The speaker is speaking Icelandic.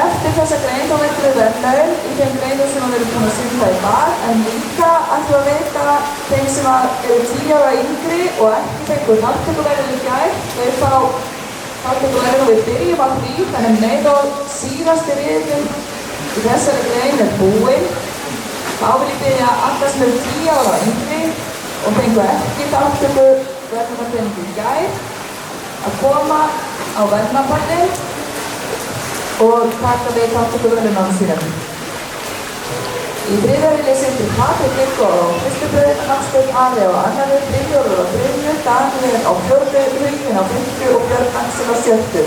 Eftir þessa grein þá veitum við verðlaun í þeim greinum sem við erum búin að synda í dag, en líka ætlum við að veita þeim sem eru 10 ára yngri og ekki fengu þátttökuverðlaun í gær. Þau fá þátttökuverðlaun og við byrjum á því, þannig leið og síðasti riðillinn í þessari grein er búinn. Þá vil ég biðja alla sem eru 10 ára yngri og fengu ekki þátttökuverðlaun í gær að koma á verðlaunapallinn og taka við þátttökuverðlaununum sínum. Í þriðja vil ég setja Patrik Viggo á fyrstu braut, Hafsteinn Ari á annarri, Brynjólfur á þriðju, Daniel á fjórðu, Huginn á fimmtu og Björn Axel á sjöttu.